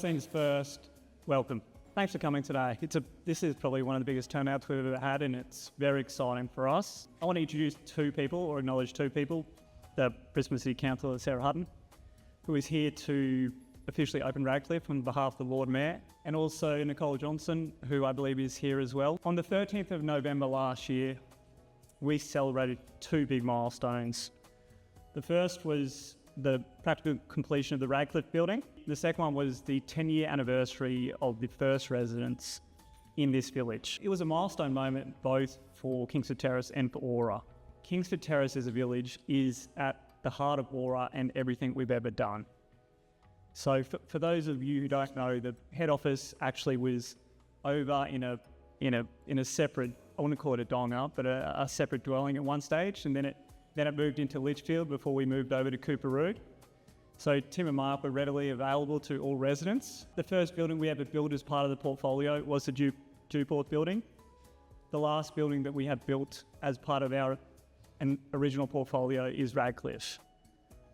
First things first, welcome. Thanks for coming today. This is probably one of the biggest turnouts we've ever had, and it's very exciting for us. I want to introduce two people, or acknowledge two people. The Brisbane City Councillor, Sarah Hutton, who is here to officially open Radcliffe on behalf of the Lord Mayor, and also Nicole Johnson, who I believe is here as well. On the 13th of November last year, we celebrated two big milestones. The first was the practical completion of the Radcliffe building. The second one was the 10-year anniversary of the first residents in this village. It was a milestone moment both for Kingsford Terrace and for Aura. Kingsford Terrace as a village is at the heart of Aura and everything we've ever done. So for those of you who don't know, the head office actually was over in a separate, I wouldn't call it a donga, but a separate dwelling at one stage, and then it moved into Litchfield before we moved over to Cooperrood. So Tim and Mark were readily available to all residents. The first building we ever built as part of the portfolio was the Dewport building. The last building that we have built as part of our original portfolio is Radcliffe.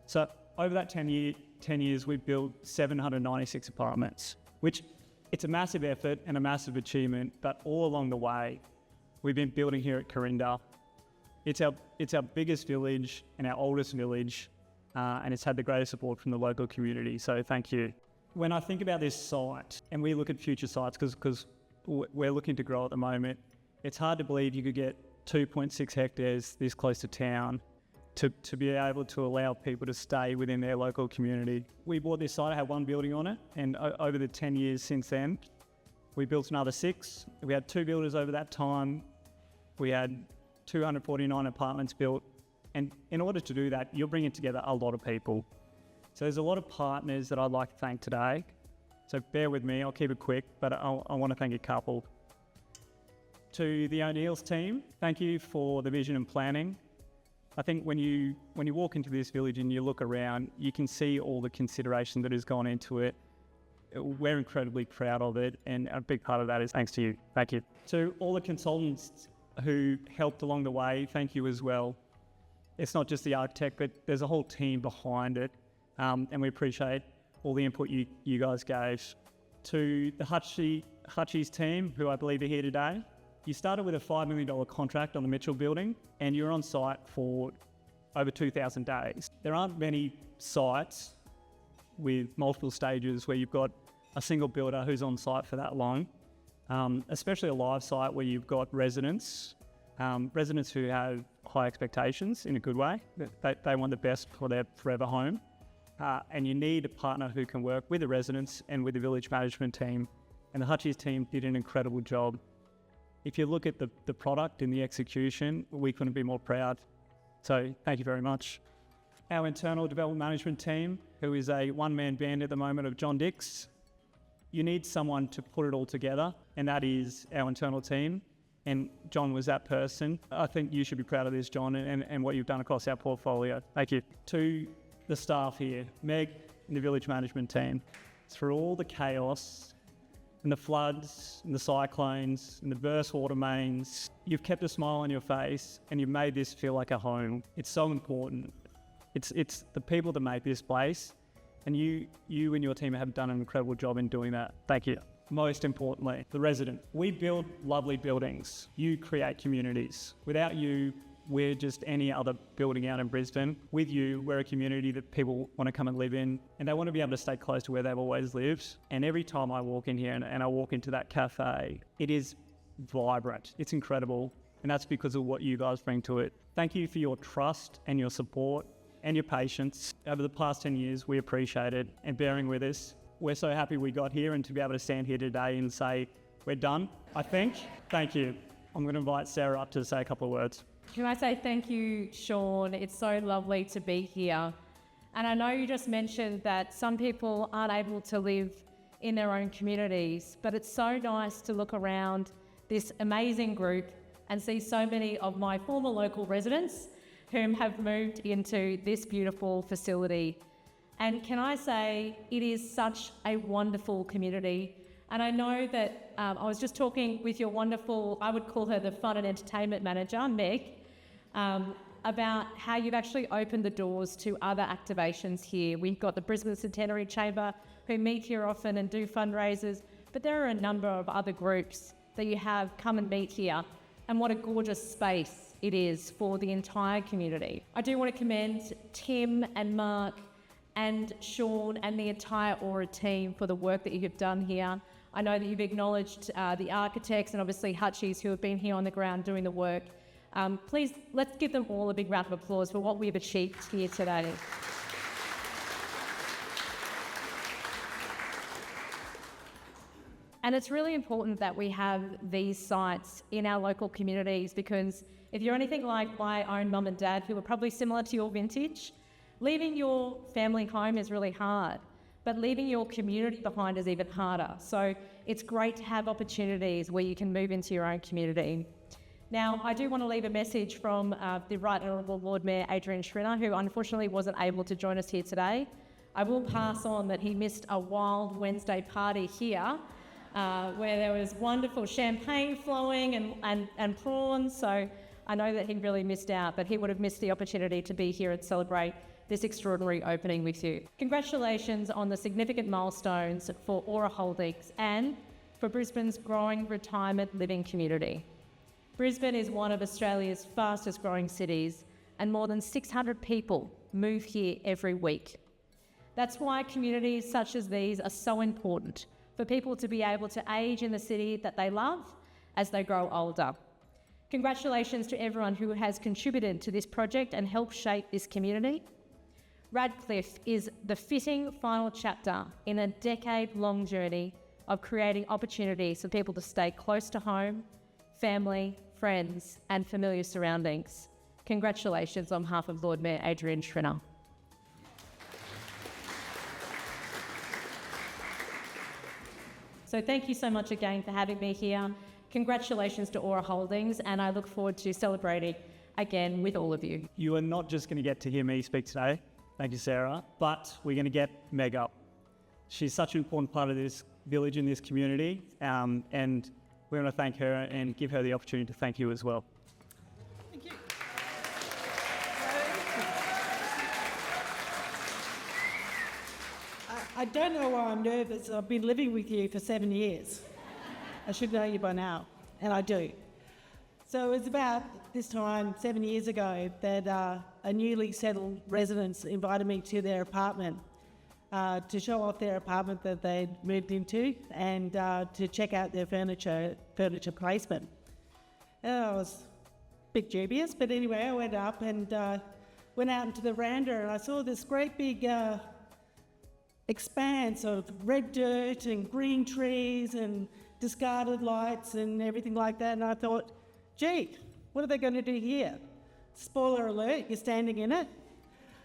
So over that 10 years, we've built 796 apartments, which it's a massive effort and a massive achievement, but all along the way, we've been building here at Corinda. It's our biggest village and our oldest village, and it's had the greatest support from the local community, so thank you. When I think about this site, and we look at future sites, because we're looking to grow at the moment, it's hard to believe you could get 2.6 hectares this close to town to be able to allow people to stay within their local community. We bought this site, it had one building on it, and over the 10 years since then, we built another 6. We had 2 builders over that time. We had 249 apartments built, and in order to do that, you're bringing together a lot of people. So there's a lot of partners that I'd like to thank today. So bear with me, I'll keep it quick, but I want to thank a couple. To the O'Neill's team, thank you for the vision and planning. I think when you walk into this village and you look around, you can see all the consideration that has gone into it. We're incredibly proud of it, and a big part of that is thanks to you. Thank you. To all the consultants who helped along the way, thank you as well. It's not just the architect, but there's a whole team behind it, and we appreciate all the input you guys gave. To the Hutchie's team, who I believe are here today, you started with a $5 million contract on the Mitchell building, and you're on site for over 2,000 days. There aren't many sites with multiple stages where you've got a single builder who's on site for that long. Especially a live site where you've got residents who have high expectations in a good way. They want the best for their forever home. And you need a partner who can work with the residents and with the village management team. And the Hutchies team did an incredible job. If you look at the product and the execution, we couldn't be more proud. So thank you very much. Our internal development management team, who is a one-man band at the moment of John Dix. You need someone to put it all together, and that is our internal team, and John was that person. I think you should be proud of this, John, and what you've done across our portfolio. Thank you. To the staff here, Meg and the village management team, through all the chaos and the floods and the cyclones and the burst water mains, you've kept a smile on your face and you've made this feel like a home. It's so important. It's the people that make this place. And you and your team have done an incredible job in doing that. Thank you. Most importantly, the resident. We build lovely buildings. You create communities. Without you, we're just any other building out in Brisbane. With you, we're a community that people want to come and live in, and they want to be able to stay close to where they've always lived. And every time I walk in here and I walk into that cafe, it is vibrant. It's incredible. And that's because of what you guys bring to it. Thank you for your trust and your support and your patience. Over the past 10 years, we appreciate it and bearing with us. We're so happy we got here and to be able to stand here today and say, we're done, I think. Thank you. I'm going to invite Sarah up to say a couple of words. Can I say thank you, Sean? It's so lovely to be here. And I know you just mentioned that some people aren't able to live in their own communities, but it's so nice to look around this amazing group and see so many of my former local residents whom have moved into this beautiful facility. And can I say, it is such a wonderful community. And I know that I was just talking with your wonderful, I would call her the fun and entertainment manager, Meg, about how you've actually opened the doors to other activations here. We've got the Brisbane Centenary Chamber who meet here often and do fundraisers, but there are a number of other groups that you have come and meet here, and what a gorgeous space it is for the entire community. I do want to commend Tim and Mark and Sean and the entire Aura team for the work that you have done here. I know that you've acknowledged the architects and obviously Hutchies who have been here on the ground doing the work. Please, let's give them all a big round of applause for what we've achieved here today. And it's really important that we have these sites in our local communities, because if you're anything like my own mum and dad, who are probably similar to your vintage, leaving your family home is really hard, but leaving your community behind is even harder. So it's great to have opportunities where you can move into your own community. Now, I do want to leave a message from the Right Honourable Lord Mayor Adrian Schrinner, who unfortunately wasn't able to join us here today. I will pass on that he missed a wild Wednesday party here, where there was wonderful champagne flowing and prawns, so I know that he really missed out, but he would have missed the opportunity to be here and celebrate this extraordinary opening with you. Congratulations on the significant milestones for Aura Holdings and for Brisbane's growing retirement living community. Brisbane is one of Australia's fastest growing cities, and more than 600 people move here every week. That's why communities such as these are so important, for people to be able to age in the city that they love as they grow older. Congratulations to everyone who has contributed to this project and helped shape this community. Radcliffe is the fitting final chapter in a decade-long journey of creating opportunities for people to stay close to home, family, friends, and familiar surroundings. Congratulations on behalf of Lord Mayor Adrian Schrinner. So thank you so much again for having me here. Congratulations to Aura Holdings, and I look forward to celebrating again with all of you. You are not just going to get to hear me speak today, thank you, Sarah, but we're going to get Meg up. She's such an important part of this village and this community, and we want to thank her and give her the opportunity to thank you as well. Thank you. I don't know why I'm nervous. I've been living with you for 7 years. I should know you by now, and I do. So it was about this time, 7 years ago, that a newly settled residents invited me to their apartment to show off their apartment that they'd moved into and to check out their furniture placement. And I was a bit dubious, but anyway, I went up and went out into the veranda, and I saw this great big expanse of red dirt and green trees and discarded lights and everything like that, and I thought, gee, what are they going to do here? Spoiler alert, you're standing in it.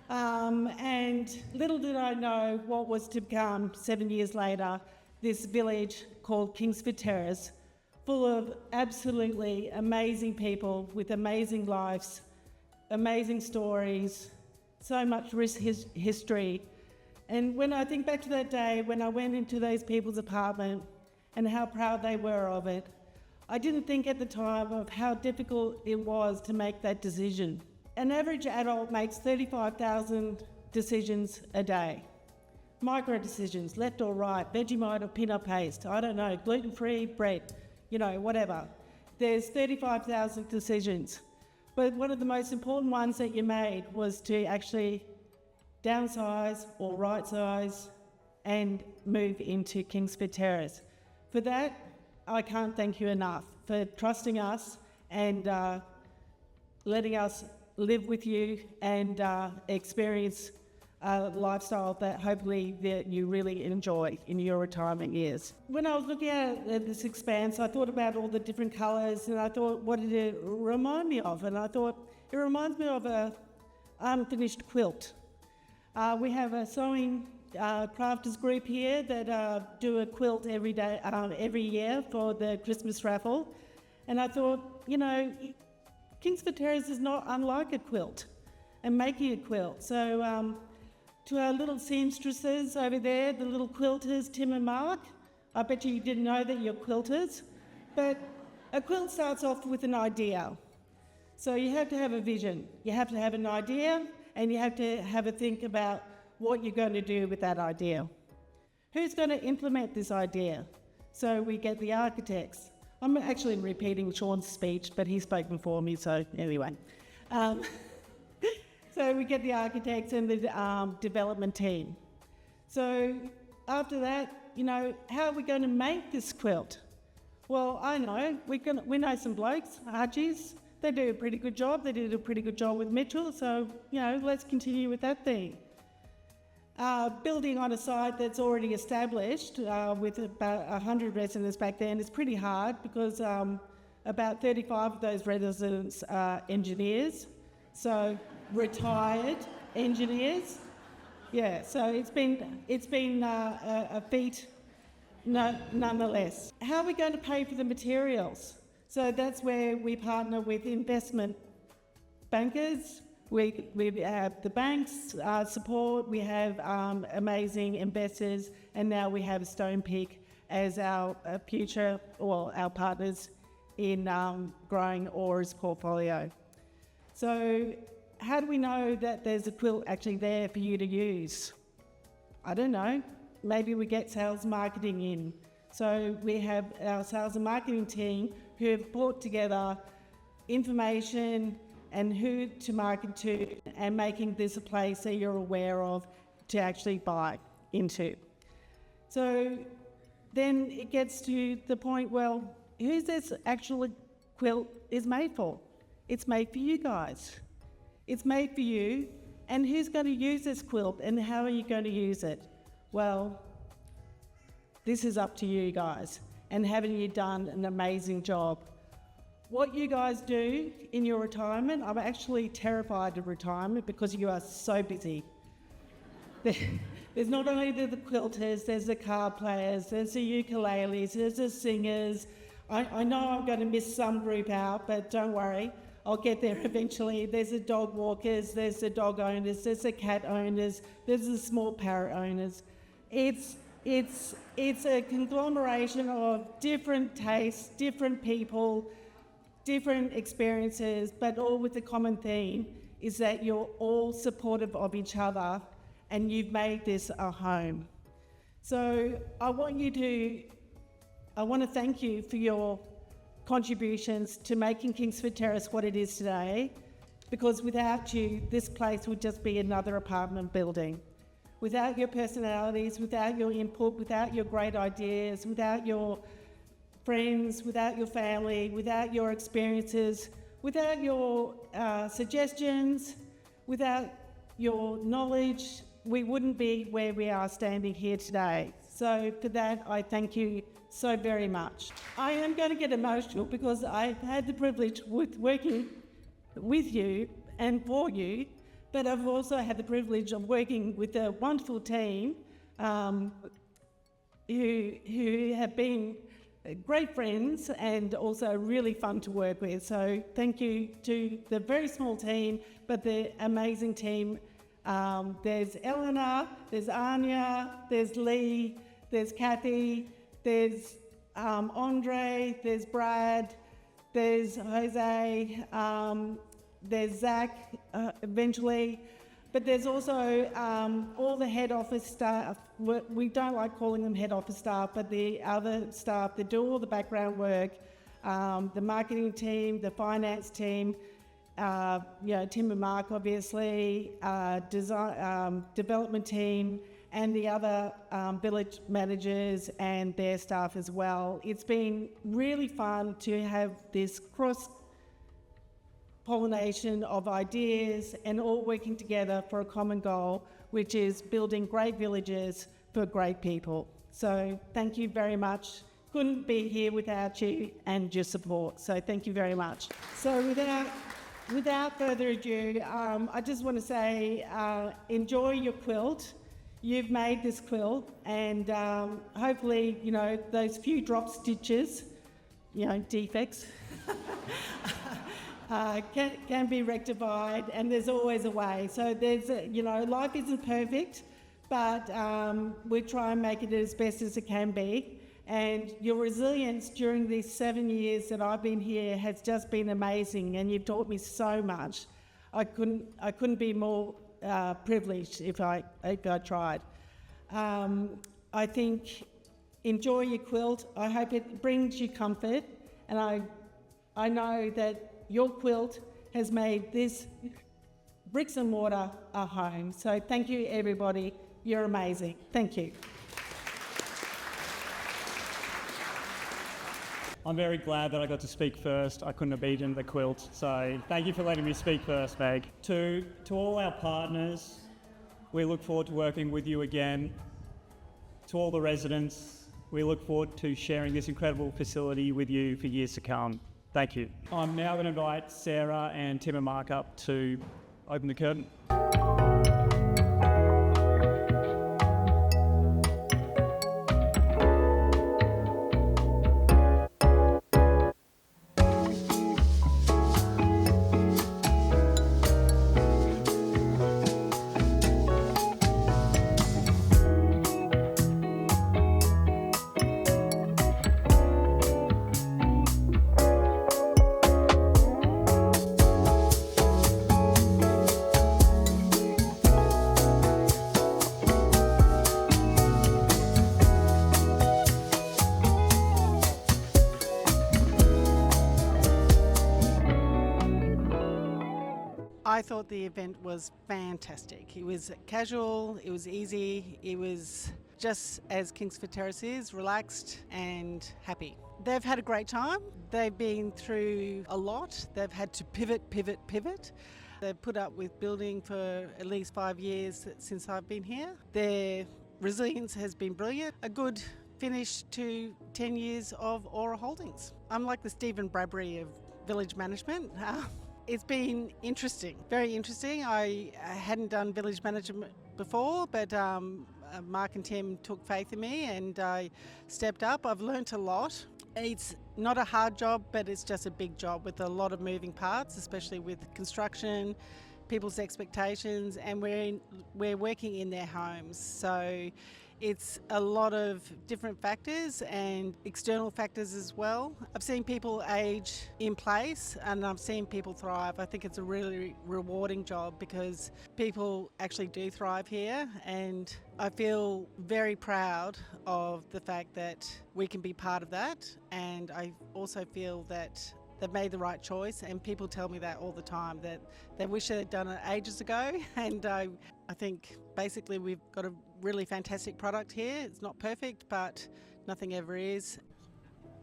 And little did I know what was to come 7 years later, this village called Kingsford Terrace, full of absolutely amazing people with amazing lives, amazing stories, so much rich history. And when I think back to that day, when I went into those people's apartment and how proud they were of it, I didn't think at the time of how difficult it was to make that decision. An average adult makes 35,000 decisions a day. Micro decisions, left or right, Vegemite or peanut paste, I don't know, gluten-free bread, whatever. There's 35,000 decisions. But one of the most important ones that you made was to actually downsize or right size and move into Kingsford Terrace. For that, I can't thank you enough for trusting us and letting us live with you and experience a lifestyle that hopefully that you really enjoy in your retirement years. When I was looking at this expanse, I thought about all the different colours, and I thought, what did it remind me of? And I thought, it reminds me of an unfinished quilt. We have a sewing crafters group here that do a quilt every year for the Christmas raffle. And I thought, Kingsford Terrace is not unlike a quilt and making a quilt. So to our little seamstresses over there, the little quilters, Tim and Mark, I bet you didn't know that you're quilters, but a quilt starts off with an idea. So you have to have a vision. You have to have an idea, and you have to have a think about what you're going to do with that idea. Who's going to implement this idea? So we get the architects. I'm actually repeating Sean's speech, but he spoke before me, so anyway. So we get the architects and the development team. So after that, how are we going to make this quilt? Well, I know. We know some blokes, Archies. They do a pretty good job. They did a pretty good job with Mitchell, so, let's continue with that thing. Building on a site that's already established with about 100 residents back then is pretty hard because about 35 of those residents are engineers, so retired engineers. Yeah, so it's been a feat nonetheless. How are we going to pay for the materials? So that's where we partner with investment bankers. We have the banks support, we have amazing investors, and now we have Stonepeak as our our partners in growing Aura's portfolio. So how do we know that there's a quilt actually there for you to use? I don't know. Maybe we get sales marketing in. So we have our sales and marketing team who have brought together information and who to market to, and making this a place that you're aware of to actually buy into. So then it gets to the point, well, who's this actual quilt is made for? It's made for you guys. It's made for you, and who's going to use this quilt, and how are you going to use it? Well, this is up to you guys, and haven't you done an amazing job? What you guys do in your retirement, I'm actually terrified of retirement because you are so busy. There's not only the quilters, there's the card players, there's the ukuleles, there's the singers. I know I'm going to miss some group out, but don't worry, I'll get there eventually. There's the dog walkers, there's the dog owners, there's the cat owners, there's the small parrot owners. It's a conglomeration of different tastes, different people, different experiences, but all with the common theme is that you're all supportive of each other and you've made this a home. So I want to thank you for your contributions to making Kingsford Terrace what it is today, because without you, this place would just be another apartment building. Without your personalities, without your input, without your great ideas, without your friends, without your family, without your experiences, without your suggestions, without your knowledge, we wouldn't be where we are standing here today. So for that, I thank you so very much. I am going to get emotional because I've had the privilege with working with you and for you, but I've also had the privilege of working with a wonderful team who have been great friends and also really fun to work with. So thank you to the very small team, but the amazing team. There's Eleanor, there's Anya, there's Lee, there's Kathy, there's Andre, there's Brad, there's Jose, there's Zach eventually, but there's also all the head office staff. We don't like calling them head office staff, but the other staff that do all the background work, the marketing team, the finance team, Tim and Mark obviously, development team, and the other village managers and their staff as well. It's been really fun to have this cross-pollination of ideas and all working together for a common goal, which is building great villages for great people. So thank you very much. Couldn't be here without you and your support. So thank you very much. So without further ado, I just want to say, enjoy your quilt. You've made this quilt, and hopefully, those few drop stitches, defects, can be rectified, and there's always a way. So there's, life isn't perfect, but we try and make it as best as it can be. And your resilience during these 7 years that I've been here has just been amazing, and you've taught me so much. I couldn't be more privileged if I tried. I think enjoy your quilt. I hope it brings you comfort, and I know that your quilt has made this bricks and mortar a home. So thank you, everybody. You're amazing. Thank you. I'm very glad that I got to speak first. I couldn't have beaten the quilt, so thank you for letting me speak first, Meg. To all our partners, we look forward to working with you again. To all the residents, we look forward to sharing this incredible facility with you for years to come. Thank you. I'm now going to invite Sarah and Tim and Mark up to open the curtain. I thought the event was fantastic. It was casual, it was easy, it was just as Kingsford Terrace is, relaxed and happy. They've had a great time. They've been through a lot. They've had to pivot. They've put up with building for at least 5 years since I've been here. Their resilience has been brilliant. A good finish to 10 years of Aura Holdings. I'm like the Stephen Bradbury of village management. It's been interesting, very interesting. I hadn't done village management before, but Mark and Tim took faith in me and I stepped up. I've learnt a lot. It's not a hard job, but it's just a big job with a lot of moving parts, especially with construction, people's expectations, and we're working in their homes. So it's a lot of different factors and external factors as well. I've seen people age in place and I've seen people thrive. I think it's a really rewarding job because people actually do thrive here, and I feel very proud of the fact that we can be part of that, and I also feel that they've made the right choice, and people tell me that all the time, that they wish they'd done it ages ago. And I think basically we've got a really fantastic product here. It's not perfect, but nothing ever is.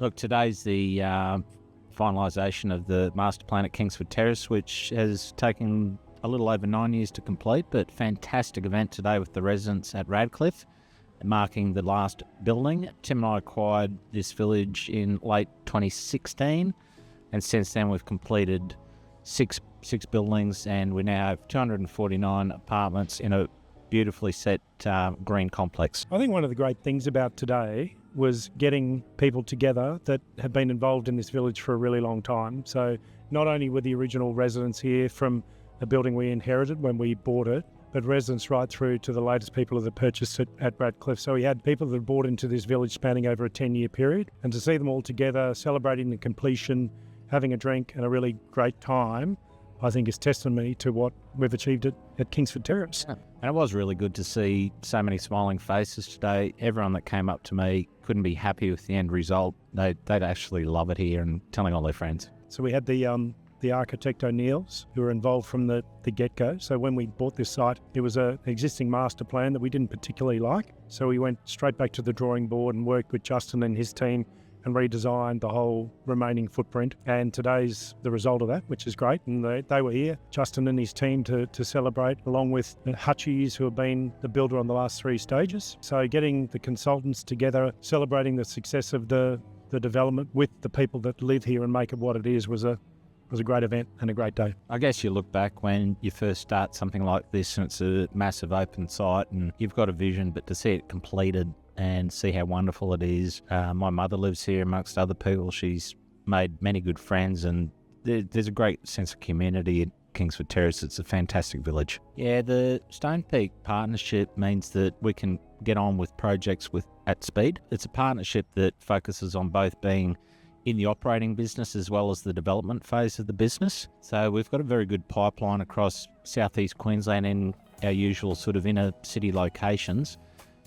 Look, today's the finalisation of the master plan at Kingsford Terrace, which has taken a little over 9 years to complete, but fantastic event today with the residents at Radcliffe, marking the last building. Tim and I acquired this village in late 2016. And since then, we've completed six buildings, and we now have 249 apartments in a beautifully set green complex. I think one of the great things about today was getting people together that have been involved in this village for a really long time. So not only were the original residents here from a building we inherited when we bought it, but residents right through to the latest people that have purchased it at Radcliffe. So we had people that bought into this village spanning over a 10-year period, and to see them all together celebrating the completion, having a drink and a really great time, I think is testimony to what we've achieved at Kingsford Terrace. Yeah. And it was really good to see so many smiling faces today. Everyone that came up to me couldn't be happy with the end result. They'd actually love it here and telling all their friends. So we had the architect O'Neill's who were involved from the get-go. So when we bought this site, it was an existing master plan that we didn't particularly like. So we went straight back to the drawing board and worked with Justin and his team and redesigned the whole remaining footprint. And today's the result of that, which is great. And they were here, Justin and his team, to celebrate, along with Hutchies, who have been the builder on the last 3 stages. So getting the consultants together, celebrating the success of the development with the people that live here and make it what it is was a great event and a great day. I guess you look back when you first start something like this and it's a massive open site and you've got a vision, but to see it completed and see how wonderful it is. My mother lives here amongst other people. She's made many good friends, and there's a great sense of community at Kingsford Terrace. It's a fantastic village. Yeah, the Stone Peak partnership means that we can get on with projects at speed. It's a partnership that focuses on both being in the operating business as well as the development phase of the business. So we've got a very good pipeline across southeast Queensland in our usual sort of inner city locations.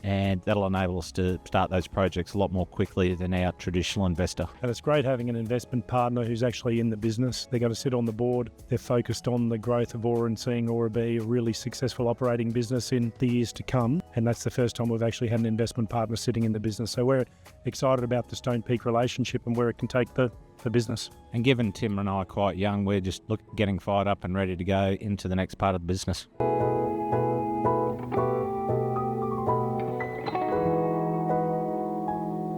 and that'll enable us to start those projects a lot more quickly than our traditional investor. And it's great having an investment partner who's actually in the business. They're going to sit on the board. They're focused on the growth of Aura and seeing Aura be a really successful operating business in the years to come. And that's the first time we've actually had an investment partner sitting in the business. So we're excited about the Stone Peak relationship and where it can take the business. And given Tim and I are quite young, we're just getting fired up and ready to go into the next part of the business.